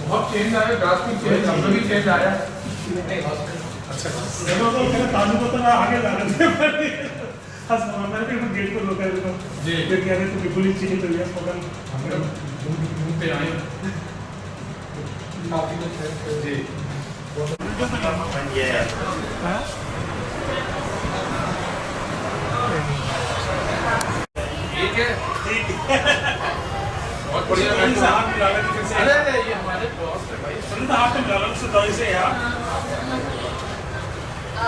बहुत चेंज आया, drastic change, हम लोग भी चेंज आया। अच्छा ताजू को तो मैं आगे ला रहे थे मैंने फिर गेट को रोका है जी फिर कह रहे थे बिल्कुल ही चीनी तो ये पकड़ हम लोग घूमते आए काफी कुछ है जी ये हां ठीक है बहुत बढ़िया मेट्रो आप मिला रहे थे फिर अरे ये हमारे बॉस है भाई सुनीता आप मिला रहे थे दवाई से यार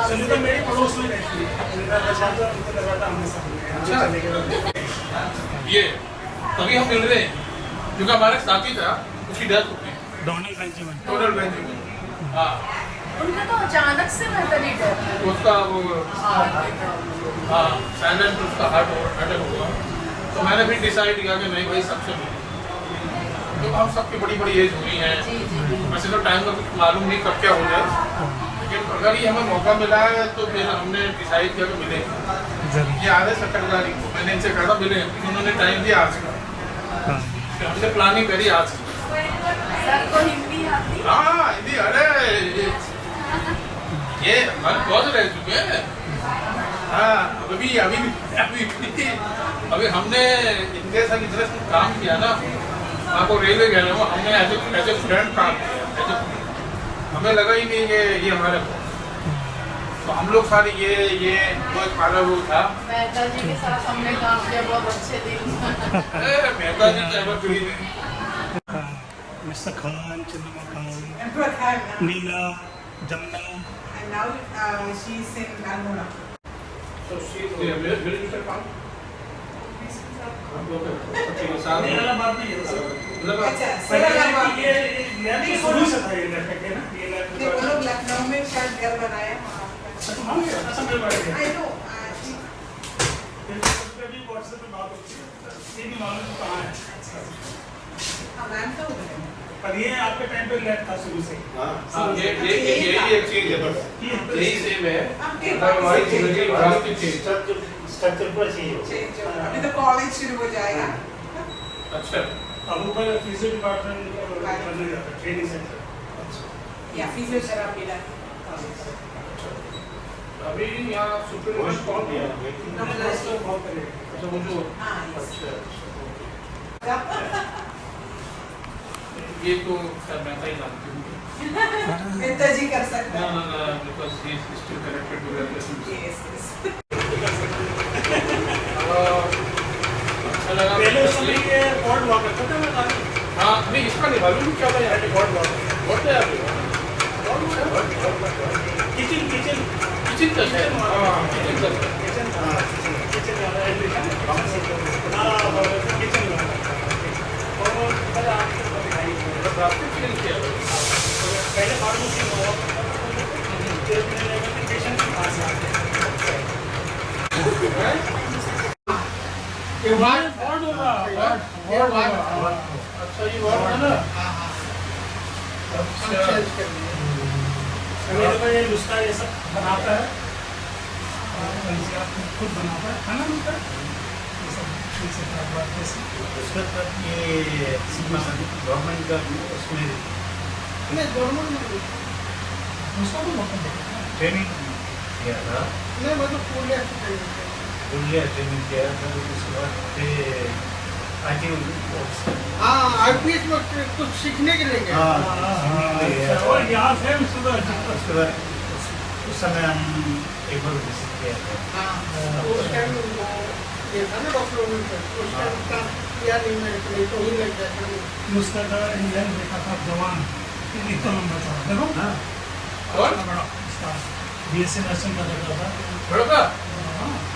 सुनीता मेरी पड़ोस में रहती है सुनीता का शादी उनको लगा था हमने सामने ये तभी हम मिल रहे हैं क्योंकि हमारे साथी था उसकी डेथ हो गई डोनाल्ड बेंजामिन हाँ उनका तो अचानक से बेहतर ही डेथ उसका वो हाँ साइलेंट उसका हार्ट अटैक हुआ तो मैंने भी डिसाइड किया कि नहीं भाई सबसे तो हम सबकी बड़ी बड़ी एज हुई है वैसे तो टाइम का कुछ मालूम नहीं कब क्या हो जाए लेकिन अगर ये हमें मौका मिला है तो फिर हमने डिसाइड किया कि मिले ये आ रहे 17 तारीख को मैंने इनसे कहा था मिले उन्होंने टाइम दिया आज का फिर हमने प्लानिंग करी आज सर को हिंदी आती हाँ हिंदी अरे ये हमारे बहुत रह चुके हैं हाँ अभी हमने इनके साथ इतना काम किया ना आपको रेलवे गया ना हमने ऐसे फ्रेंड काम किया हमें लगा ही नहीं कि ये हमारे तो हम लोग सारे ये वो एक पाला वो था मेहता जी के साथ हमने काम किया बहुत अच्छे दिन मेहता जी क्या बात करी मिस्टर खान चंद्रमा खान नीला Jamuna and now she's in Almora. So she's where is Mr. Khan? नहीं वाला बात नहीं है अच्छा सर ये नहीं शुरू से था ये लड़का के ना ये लड़का वो लोग लखनऊ में शायद घर बनाया हम असम में बैठे हैं आई नो फिर भी व्हाट्सएप पे बात होती है ये भी मालूम कहां है मैम तो पर ये आपके टाइम पे लेट था शुरू से हां ये यही एक चीज है बस यही सेम है हमारी जिंदगी ड्रास्टिक चेंज स्ट्रक्चर पर चाहिए अभी तो कॉलेज शुरू हो जाएगा अच्छा अब ऊपर फिजिक्स डिपार्टमेंट बनने जाता है ट्रेनिंग सेंटर या फिजियोथेरेपी ला अभी यहाँ सुप्रीम कोर्ट कौन दिया अच्छा वो जो हां ये तो सर मैं ही जानती हूँ मेहता जी कर सकते हैं ना because he is still connected to that yes अच्छा लगा पहले उसमें ये कॉर्ड हुआ करता था ना हाँ नहीं इसका नहीं मालूम क्या था यहाँ पे कॉर्ड बहुत है किचन किचन किचन का है हाँ किचन का किचन किचन वाला ये वार्ड होगा, ये वार्ड होगा। अच्छा ये वार्ड है ना। हम चेंज कर दिए। मेरे को ये नुस्खा ये सब बनाता है और कहीं आप खुद बनाता है ना नुस्खा ये सब चीज़ से बात कैसे उसके बाद ये गवर्नमेंट का उसमें नहीं गवर्नमेंट में उसका तो मौका देगा ट्रेनिंग किया था, नहीं मतलब पूरे ट्रेनिंग पुलिया ट्रेनिंग किया था। उसके बाद फिर आईटी हाँ आईपीएस में कुछ सीखने के लिए गए। और यहाँ से सुबह उसके बाद उस समय हम एक बार विजिट किया था। हाँ उस टाइम वो ये था ना डॉक्टर उस टाइम काम किया नहीं मैंने तो ही लग गया था। नुस्खा का इंग्लैंड देखा था जवान ये तो लंबा चौड़ा देखो हाँ और बड़ा इसका बीएससी नर्सिंग का देखा था बड़ा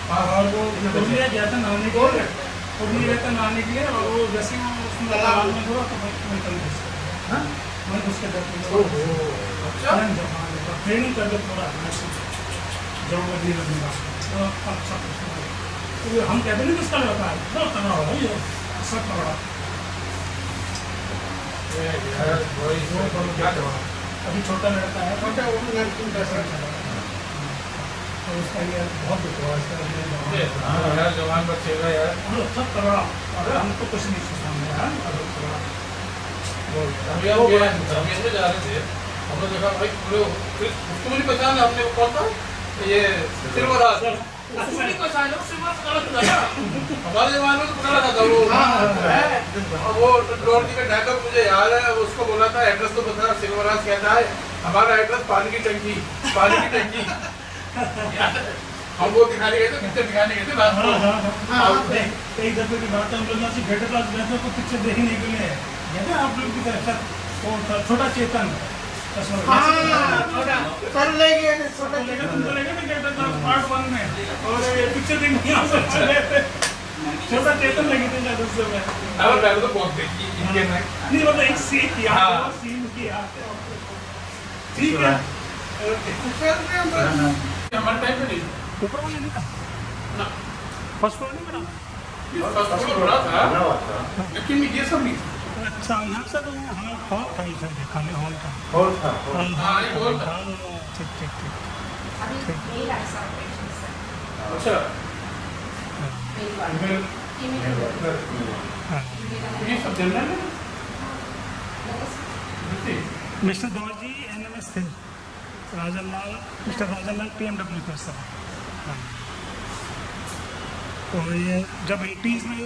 और वो पुरुलिया गया था नहाने के लिए पुरुलिया गया था नहाने के लिए और वो जैसे ही वो उसमें तालाब में हुआ तो मैं कल हाँ मैं उसके घर अच्छा ट्रेनिंग कर दो पूरा जॉब नहीं लगेगा तो अच्छा तो हम कहते नहीं किसका लड़का है बहुत तगड़ा हो ये सब तगड़ा क्या जवाब अभी छोटा लड़का है छोटा वो नर्सिंग का सर तो उसका ये बहुत दुख हुआ इसका यार जवान बचेगा यार। सब तगड़ा अरे हमको कुछ नहीं सामने यार अभी हम गए जमीन में जा रहे थे, हमने देखा भाई पूरे उसको नहीं पहचाना हमने वो कौन था ये सिल्वराज उसको नहीं पहचाना वो सिल्वराज गलत था ना हमारे जमाने में तो पकड़ा था वो और वो डॉर्जी का ढाका मुझे याद है उसको बोला था एड्रेस तो बता सिल्वराज कहता है हमारा एड्रेस पानी की टंकी हम वो दिखाने गए थे पिक्चर दिखाने गए थे लास्ट में एक दफे की बात है हम लोग यहाँ से थिएटर क्लास गए थे तो पिक्चर देखने के लिए गए थे आप लोग की तरफ वो था छोटा चेतन कर लेंगे छोटा तुमको लेके ना थिएटर क्लास पार्ट 1 में और ये पिक्चर देखने यहाँ से चले थे छोटा चेतन लगी थी शायद उस समय अब मैंने तो बहुत देखी इनके में नहीं मतलब एक सीन किया सीन किया ठीक है हमारे टाइम पे नहीं ऊपर वाले नहीं था ना फर्स्ट फ्लोर नहीं बना फर्स्ट फ्लोर बड़ा था बना हुआ था लेकिन ये सब नहीं था। अच्छा यहाँ से तो हाँ हॉल था ही सर देखा नहीं हॉल था हॉल था हाँ एक और था ठीक ठीक ठीक अच्छा हाँ ये सब जनरल है मिस्टर दौरजी एनएमएस थे राजनलाल मिस्टर राजनलाल पीएमडब्ल्यू थे सर हाँ तो ये जब 80s में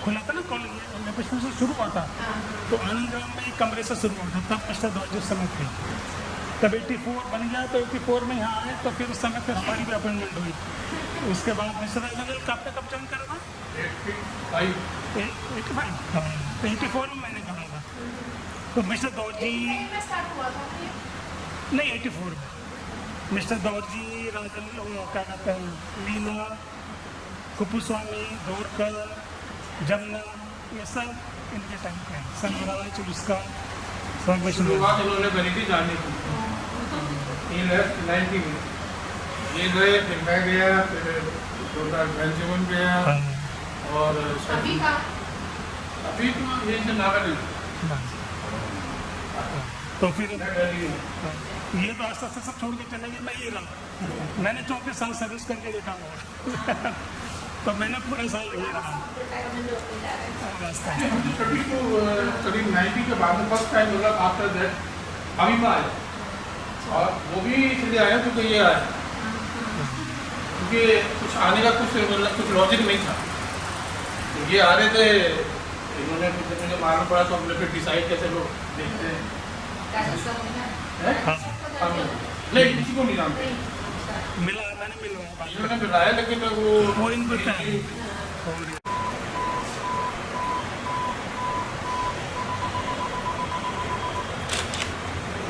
खुला था ना कॉलेज में से शुरू हुआ था तो आनंद ग्राम में एक कमरे से शुरू हुआ था तब मिस्टर दौरजी उस समय थे तब 84 बन गया तो 84 में यहाँ आए तो फिर उस समय फिर हमारी भी अपॉइंटमेंट हुई उसके बाद मिस्टर राजनलाल कब ज्वाइन करा था 85 हाँ तो 84 में मैंने करा था तो मिस्टर दौरजी नहीं 84 में मिस्टर दौरजी राजन क्या कहते हैं लीला कुपुस्वामी दौरकर जमुना ये सब इनके टाइम पे हैं सनराज उसका सब शुरुआत उन्होंने करी थी जाने की ये लेफ्ट 90 में ये गए फिर मैं गया फिर बेंजामिन गया और अभी का अभी तो ये से नागर तो फिर ये तो आस्ते आस्ते सब छोड़ के चले गए मैं ये रहा मैंने 24 साल सर्विस करके देखा हुआ तो मैंने पूरे साल ये रहा रास्ता करीब 90 के बाद में फर्स्ट टाइम मतलब आफ्टर दैट अभी में आया और वो भी इसलिए आया क्योंकि ये आया क्योंकि कुछ आने का कुछ मतलब कुछ लॉजिक नहीं था तो ये आ रहे थे इन्होंने कुछ मुझे मालूम पड़ा तो हमने फिर डिसाइड कैसे लोग देखते हैं नहीं किसी को नहीं जानते मिला मैंने मिलवाया इन्होंने मिलाया लेकिन वो इनको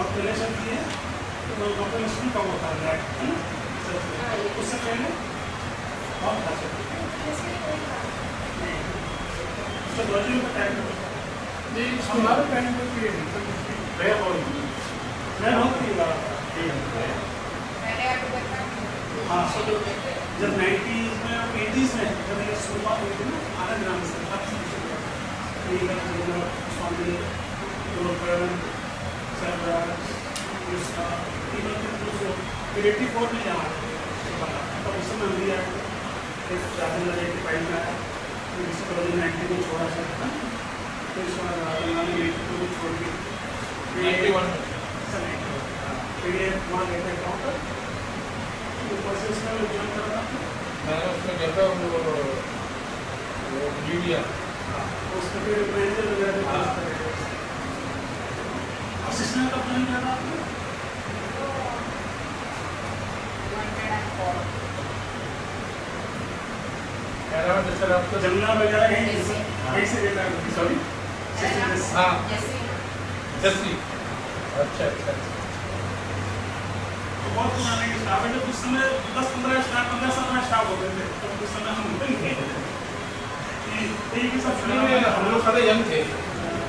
ऑपरेशन किए तो ऑपरेशन का वो था उससे पहले बहुत हमारे टाइम पे हाँ जब 90s में और 80s में जब ये शुरुआत हुई थी ना आनंद ग्राम से तब से स्वामी गुरुकरण सरदार उसका फिर 84 में यहाँ तब उस समय हम भी आए एक 85 में आया फिर इसके बाद 90 को छोड़ा सकता फिर इसके बाद 82 को छोड़ के 91 फिर ये वहाँ गए थे काउंटर ऊपर से उसका ज्वाइन करा था मैंने उसमें देखा वो मीडिया उसका फिर मैनेजर वगैरह असिस्टेंट का प्लान किया था आपने सर आपको जमुना वगैरह यहीं से लेना है सॉरी हाँ जस्सी अच्छा अच्छा तो बहुत पुराने स्टाफ है जब उस समय 10-15 स्टाफ 15 साल में स्टाफ होते थे तो उस समय हम नहीं थे सब हम लोग सारे यंग थे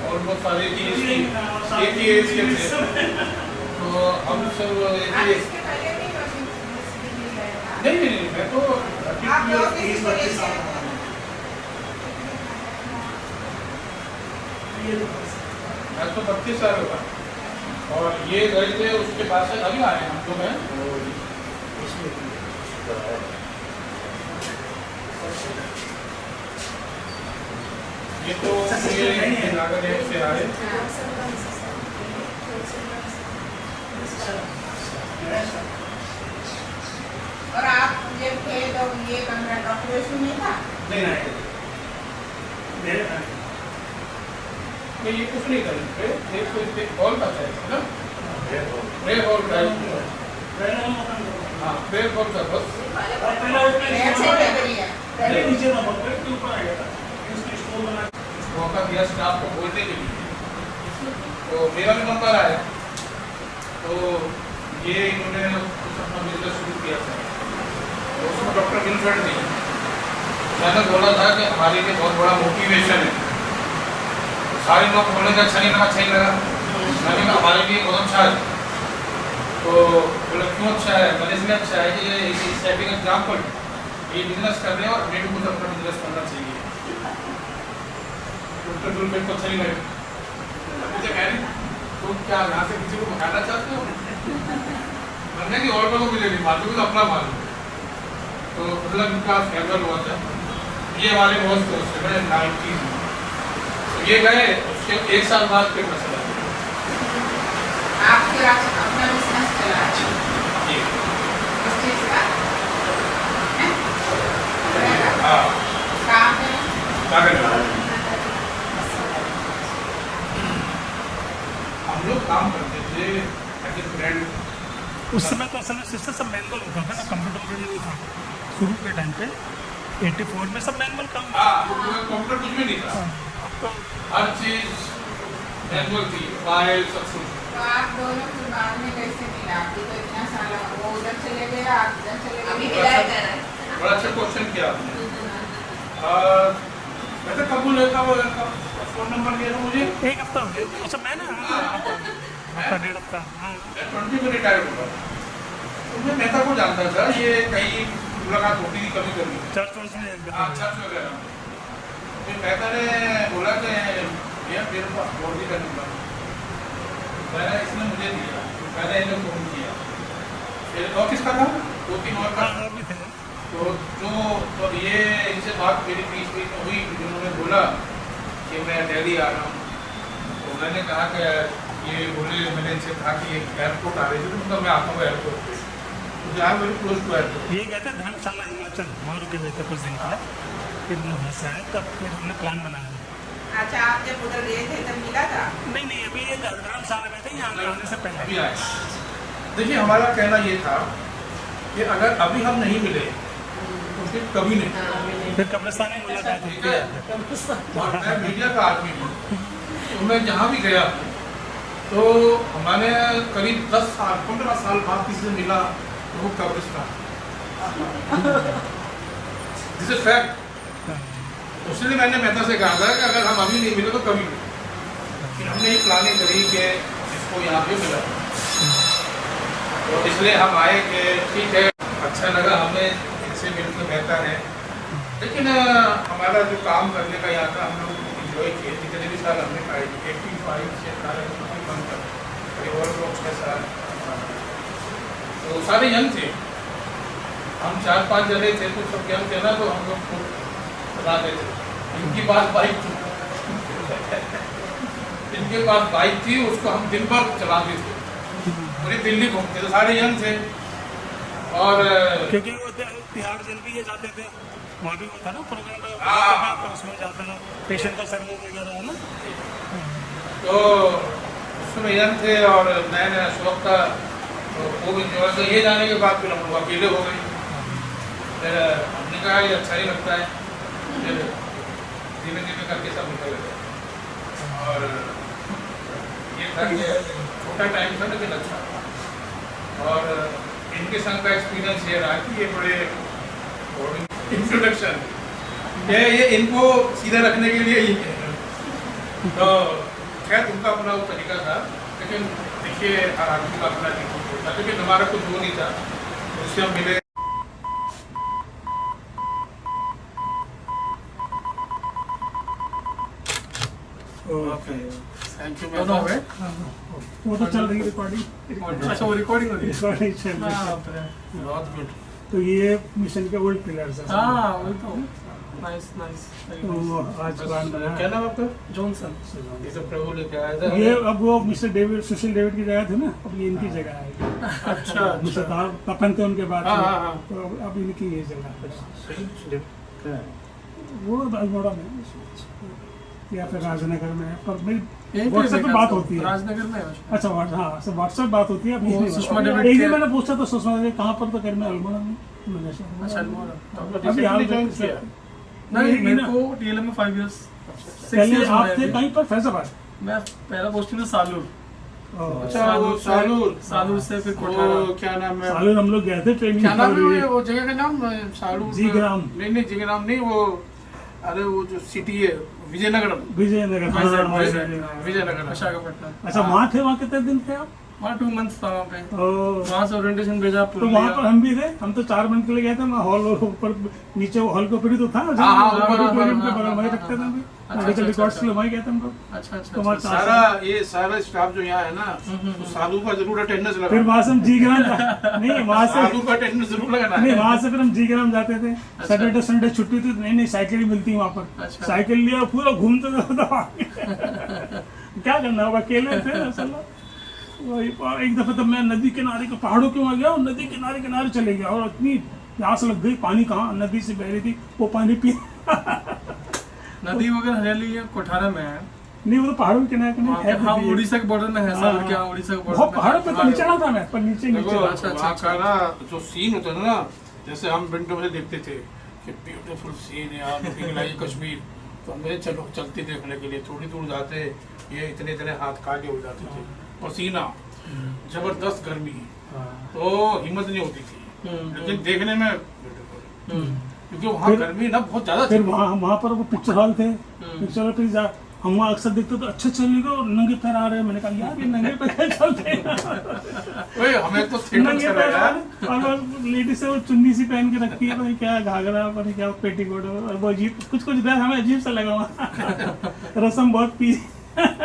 और बहुत सारे एक ही एज के थे तो हम सब नहीं मैं तो 20-25 साल मैं तो 32 साल होगा और ये गए थे उसके पास से अभी आए हम तो मैं ये तो ये नागर है से आए और आप जब थे तो ये कमरा डॉक्टर नहीं था नहीं ये कुछ नहीं करेंगे एक हॉल का है ना प्रेयर हॉल का हाँ प्रेयर हॉल का बस पहले नीचे ना बकरे के ऊपर आ गया था उसने स्टोर बना मौका दिया स्टाफ को बोलने के लिए तो मेरा भी नंबर आया तो ये इन्होंने कुछ अपना बिजनेस शुरू किया था तो उसमें डॉक्टर विनफ्रेड थी मैंने बोला था कि हमारे लिए बहुत बड़ा मोटिवेशन है सारे लोग बोले कि अच्छा नहीं लगा मैंने कहा हमारे लिए बहुत अच्छा है तो बोले क्यों अच्छा है मैंने इसलिए अच्छा है कि ये सेटिंग एग्जाम्पल ये बिजनेस कर रहे हैं और हमें भी कुछ अपना बिजनेस करना चाहिए डॉक्टर गुलमेट को अच्छा नहीं लगे मुझे कह रही तुम क्या यहाँ से किसी को भगाना चाहते हो मैंने कि और लोगों को मुझे नहीं मालूम तो अपना मालूम तो मतलब इनका फेयरवेल हुआ था ये हमारे बहुत दोस्त थे मैंने 90 ये गए उसके एक साल बाद फिर मसला आप फिर अपना बिजनेस चला इस चीज का हाँ काम है क्या करना हम लोग काम करते थे एज ए फ्रेंड उस समय तो असल में सिस्टम सब मैनुअल होता था ना कंप्यूटर नहीं था शुरू के टाइम पे 84 में सब मैनुअल काम हाँ कंप्यूटर कुछ भी नहीं था हर चीज मैनुअल थी फाइल सब कुछ तो आप दोनों फिर बाद में कैसे मिला आपकी तो इतना साल वो उधर चले गए आप इधर चले गए बड़ा अच्छा क्वेश्चन किया आपने वैसे कब लेता वो फोन नंबर दिया था मुझे एक हफ्ता हो गया अच्छा मैं ना हफ्ता 1.5 हफ्ता हाँ 20 में रिटायर हुआ तो मैं मेहता को जानता था ये कहीं मुलाकात होती थी कभी कभी चर्च वर्च में हाँ चर्च वगैरह फिर मेहता ने बोला कि भैया मेरे पास बोर्डी का नंबर मैंने इसने मुझे दिया मैंने इन्हें फोन किया फिर और किसका था 2-3 और का और भी थे तो जो तो ये इनसे बात मेरी 20 में हुई जिन्होंने बोला कि मैं दिल्ली आ रहा हूँ तो मैंने कहा कि ये बोले मैंने इनसे कहा कि एक एयरपोर्ट आ रही थी तो मैं आता हूँ एयरपोर्ट तो जहाँ वेरी क्लोज टू एयरपोर्ट ये गए थे धर्मशाला हिमाचल वहाँ रुके हुए थे कुछ दिन के लिए फिर वहाँ से आए तब फिर हमने प्लान बनाया अच्छा आप जब उधर गए थे तब मिला था नहीं अभी ये धर्मशाला में थे यहाँ आने से पहले अभी आए देखिए हमारा कहना ये था कि अगर अभी हम नहीं मिले तो फिर कभी नहीं फिर कब्रिस्तान में मुलाकात ठीक हुई है और मैं मीडिया का आदमी हूँ तो मैं जहाँ भी गया तो हमारे करीब 10 साल 15 साल बाद किसी से मिला तो वो कब्रिस्तान दिस इज फैक्ट उसने मैंने मेहता से कहा था कि अगर हम अभी नहीं मिले तो कभी नहीं फिर हमने ये प्लानिंग करी कि इसको यहाँ पे मिला तो इसलिए हम आए कि ठीक है अच्छा लगा हमें इनसे से बिल्कुल बेहतर है। लेकिन हमारा जो काम करने का यहाँ था, हम लोग इंजॉय किए जितने भी साल हमने खाए, 85 से कम तक और लोग 6 साल, तो सारे यंग थे। हम 4-5 जने थे तो सब यंग थे ना, तो हम लोग खूब चलाते थे। इनकी पास बाइक थी इनके पास बाइक थी, उसको हम दिन भर चलाते थे, पूरी दिल्ली घूमते थे, सारे यंग थे। और क्योंकि वो तिहाड़ जेल भी ये जाते थे, वहाँ भी वो था ना प्रोग्राम, तो उसमें जाते हैं पेशेंट का सर्वे वगैरह है ना, तो उसमें यंग थे और नया नया शौक था, तो वो भी जो है ये जाने के बाद फिर हम लोग अकेले हो गए। फिर हमने कहा ये अच्छा ही लगता है, फिर धीमे धीमे करके सब निकल गए। और ये था कि छोटा टाइम था लेकिन अच्छा था। और इनके संग का एक्सपीरियंस ये रहा कि ये बड़े इंट्रोडक्शन ये इनको सीधा रखने के लिए ही है। तो खैर उनका अपना वो तरीका था, लेकिन देखिए हर आदमी का अपना तरीका होता, लेकिन हमारा कुछ वो नहीं था, उससे हम मिले। Okay thank you. दोनों हो गए? वो तो चल रही है रिकॉर्डिंग, अच्छा, वो रिकॉर्डिंग हो रही है। रिकॉर्डिंग चल रही है। बहुत गुड। तो ये मिशन के ओल्ड पिलर्स हैं। हाँ वही तो, नाइस नाइस। तो आज प्लान बना क्या है। नाम आपका? जॉनसन। ये तो प्रभु लेके आया था। ये अब वो मिस्टर डेविड, सुशील डेविड की जगह थी ना, अब ये इनकी जगह है। अच्छा मिस्टर तपन थे उनके बाद, हाँ, हाँ, हाँ। तो अब इनकी ये जगह है। वो अल्मोड़ा में या फिर राजनगर में है, पर मेरी व्हाट्सएप पे बात होती है। राजनगर में है। अच्छा हाँ, सब व्हाट्सएप बात होती है। वो अभी सुषमा एक डेविड दिन के- मैंने पूछा तो सुषमा देवी कहाँ पर, तो कह रहे अल्मोड़ा में। मैंने कहा, अच्छा, अल्मोड़ा। अभी हाल ज्वाइन में किया। नहीं, ये मेरे ना- को डीएलएम में 5 इयर्स, 6 पहले इयर्स आप थे कहीं पर फैजाबाद। मैं पहला पोस्टिंग में सालूर। अच्छा वो सालूर। सालूर से फिर कोठारा। वो क्या नाम है? सालों हम लोग गए थे ट्रेनिंग। क्या नाम है वो जगह का नाम? सालूर। जीग्राम। नहीं जीग्राम नहीं, वो अरे वो जो सिटी है विजयनगरम। विजयनगर। विजयनगर। विशाखापट्टनम। अच्छा वहाँ थे, वहाँ कितने दिन थे आप? वहाँ 2 मंथ्स था वहाँ पे। ओ, वहाँ से ओरिएंटेशन भेजा तो वहाँ पर हम भी थे। हम तो 4 मंथ के लिए गए थे। मैं हॉल ऊपर नीचे हॉल के ऊपर ही तो था, हाँ, ऑडिटोरियम के हाँ, बगल हाँ, वहीं हाँ, रखते थे हम भी। अच्छा, मेडिकल अच्छा, रिकॉर्ड्स अच्छा। के लिए वहीं गए थे हम लोग। अच्छा अच्छा तो वहाँ अच्छा। चार सारा ये सारा स्टाफ जो यहाँ है ना, तो सालू का जरूर अटेंडेंस फिर लगा। वहाँ से हम जीग्राम नहीं, वहाँ से सालू का अटेंडेंस जरूर लगाना नहीं, है। वहाँ से फिर हम जीग्राम जाते थे। सैटरडे संडे छुट्टी थी, नई नई साइकिल मिलती वहाँ पर। अच्छा। साइकिल लिया पूरा घूमते थे। क्या करना होगा, अकेले थे असल में। वही एक दफा तब मैं नदी किनारे के पहाड़ों के वहाँ गया और नदी किनारे किनारे चले गया, और इतनी प्यास लग गई, पानी कहाँ नदी से बह रही थी, वो पानी पी नदी वगैरह हरियाली है, कोठारा में है। नहीं, वो तो पहाड़ों के किनारे वहाँ पे- किनारे है। हाँ, नदी है। उड़ीसा के बॉर्डर में है। हाँ, सालूर क्या उड़ीसा के बहुत बॉर्डर में। पहाड़ों पे तो नीचे था मैं, पर नीचे देखो नीचे अच्छा, वहाँ का ना जो सीन होता है ना, जैसे हम विंडो में देखते थे कि ब्यूटीफुल सीन है यार, लुकिंग लाइक कश्मीर, तो हम चलो चलते देखने के लिए, थोड़ी दूर जाते ये इतने इतने हाथ काले हो जाते थे, पसीना, जबरदस्त गर्मी, तो हिम्मत नहीं होती थी, लेकिन देखने में beautiful। क्योंकि वहाँ फिर- गर्मी ना बहुत ज्यादा फिर थी। वहाँ पर वो पिक्चर हॉल थे। पिक्चर हॉल फिर हम वहाँ अक्सर देखते तो अच्छे चलने को नंगे पैर आ रहे हैं। मैंने कहा यार ये नंगे पैर चलते हैं। ओए हमें तो थिएटर नंगे चला पैर यार। और लेडीज से वो चुन्नी सी पहन के रखती है, पता नहीं क्या घाघरा, पता नहीं क्या पेटीकोट, और वो अजीब कुछ ड्रेस हमें अजीब सा लगा वहाँ। रसम बहुत पी,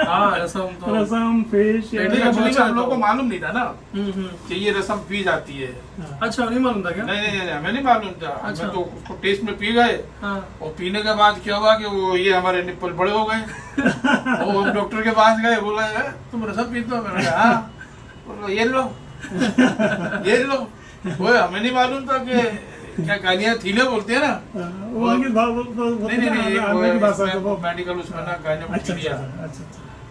हाँ, रसम तो। रसम फिश। नहीं, actually में हम लोग को मालूम नहीं था ना हम्म। कि ये रसम पी जाती है। अच्छा, नहीं मालूम था क्या? नहीं नहीं नहीं, हमें नहीं मालूम था। अच्छा। हमें तो उसको टेस्ट में पी गए, हाँ। और पीने के बाद क्या हुआ कि वो ये हमारे निप्पल बड़े हो गए। और हम डॉक्टर के पास गए, बोला तुम रसम पीते हो? मैंने कहा हाँ। बोला ये लो ये लो। वो हमें नहीं मालूम था कि क्या गानियाँ थीले बोलते हैं ना। वो आगे नहीं नहीं नहीं, की भाषा वो से वो। मेडिकल उसमें ना गाने अच्छा थीलिया, अच्छा।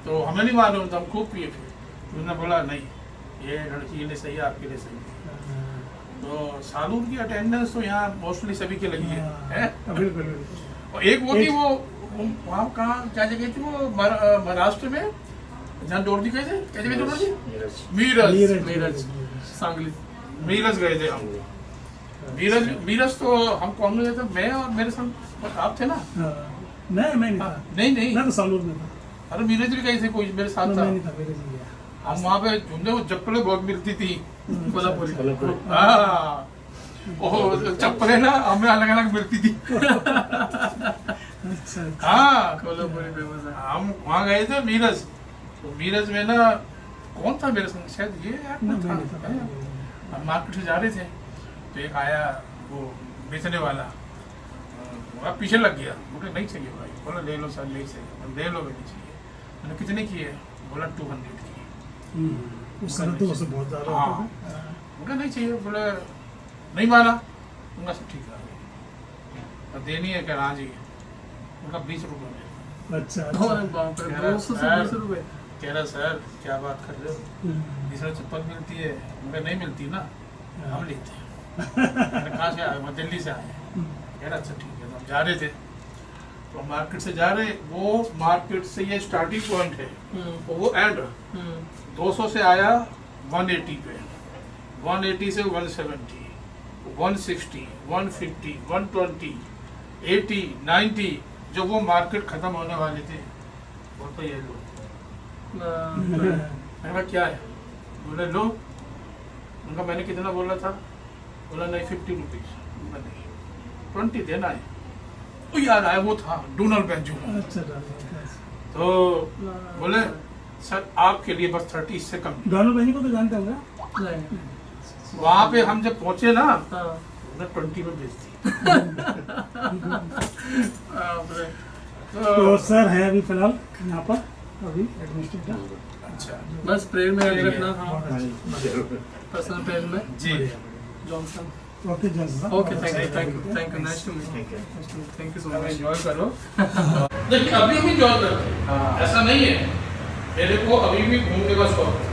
तो हमें नहीं मालूम था, हम खूब पिए थे। उसने बोला नहीं ये लड़की के लिए सही है, आपके लिए सही है। तो सालूर की अटेंडेंस तो यहाँ मोस्टली सभी की लगी है। बिल्कुल बिल्कुल। और एक वो थी वो वहाँ कहाँ क्या जगह थी वो, महाराष्ट्र में जहाँ दौड़ दी गए थे, क्या जगह दौड़ दी? मीरज। मीरज, सांगली। मीरज गए थे हम। मीरज तो हम कौन में गए थे? मैं और मेरे संग आप थे ना? नहीं मैं नहीं था, नहीं मैं तो सालूर में था। अरे मीरज भी गए थे, कोई मेरे साथ मैं था। नहीं था, मेरे जी गया। हम वहाँ पे झुंडे वो चप्पलें बहुत मिलती थी। कोल्हापुरी। हाँ, और चप्पलें ना हमें अलग अलग मिलती थी। अच्छा हाँ, कोल्हापुरी फेमस है। हम वहाँ गए थे मीरज, तो मीरज में ना कौन था मेरे संग, शायद ये ना, था, नहीं पता। हम मार्केट से जा रहे थे तो एक आया वो बेचने वाला, वहाँ पीछे लग गया, बोले नहीं चाहिए भाई, बोला ले लो सर, नहीं चाहिए, ले लो, नहीं चाहिए। मैंने कितने की है, बोला 200 की। उस समय तो उससे बहुत ज़्यादा हाँ, होता था। बोला नहीं चाहिए, बोले नहीं माना, उनका सब ठीक है, और देनी है क्या, हाँ जी, उनका 20 रुपये में। अच्छा अरे बाप रे, 220 रुपए। कह रहा सर क्या बात कर रहे हो, हम्म। जिसमें चप्पल मिलती है उनका नहीं मिलती ना, हम लेते हैं। मैंने कहाँ से आए, मैं दिल्ली से आए हैं। कह रहा अच्छा ठीक है, तो हम जा रहे थे, तो हम मार्केट से जा रहे, वो मार्केट से ये स्टार्टिंग पॉइंट है, तो वो एंड 200 से आया 180 पे, 180 से 170, 160, 150, 120, 80, 90, जब वो मार्केट खत्म होने वाले थे, बोलते ये लो। मैंने कहा क्या है, बोले लो। उनका मैंने कितना बोला था, बोला नहीं 50 रुपीज़, नहीं 20 देना है। वो याद आया, वो था डोनाल्ड बेंजो, अच्छा तो बोले सर आपके लिए बस 30, इससे कम। डोनाल्ड बेंजी को तो जानते होंगे। वहाँ पे हम जब पहुँचे ना, हाँ। उन्हें 20 में बेच दी। तो सर है अभी फिलहाल यहाँ पर अभी एडमिनिस्ट्रेटर। अच्छा बस प्रेयर में याद रखना, पर्सनल प्रेयर में जी, Johnson. Okay Johnson. Okay, thank you, nice to meet, thank you so much. Enjoy करो। देखिए अभी भी एंजॉय करते हैं, ऐसा नहीं है, मेरे को अभी भी घूमने का शौक है।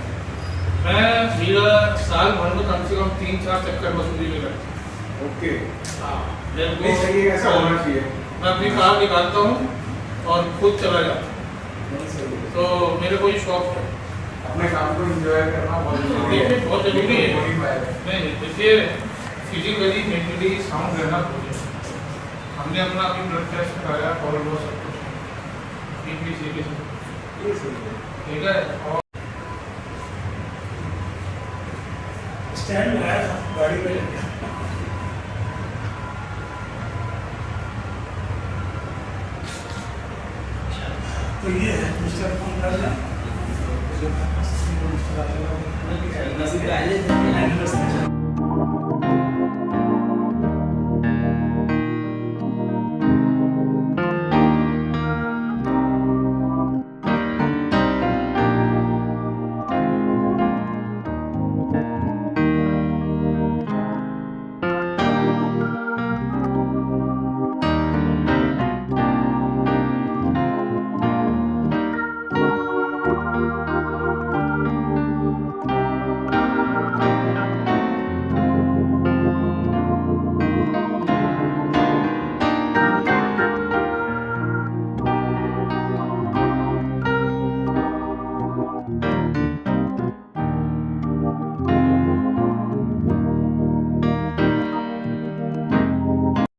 मैं मेरा साल भर में कम से कम 3-4 चक्कर मसूरी में करता हूँ। ओके, हाँ, मेरे को नहीं सही है, ऐसा होना चाहिए। मैं अपनी कार निकालता हूँ और खुद चला जाता हूँ, नहीं सही है। तो मेरे को ये शौक है। अपने काम को एंजॉय करना बहुत जरूरी है। देखिए बहुत जरूरी है। बड़ी बात है। नहीं देखिए, फिजिकली मेंटली साउंड रहना बहुत जरूरी है। हमने अपना अभी ब्लड टेस्ट कराया और वो सब कुछ बीपी सीरीज ये सही है। ठीक है। और स्टैंड है गाड़ी में। तो ये है मिस्टर फोन कर रहे हैं।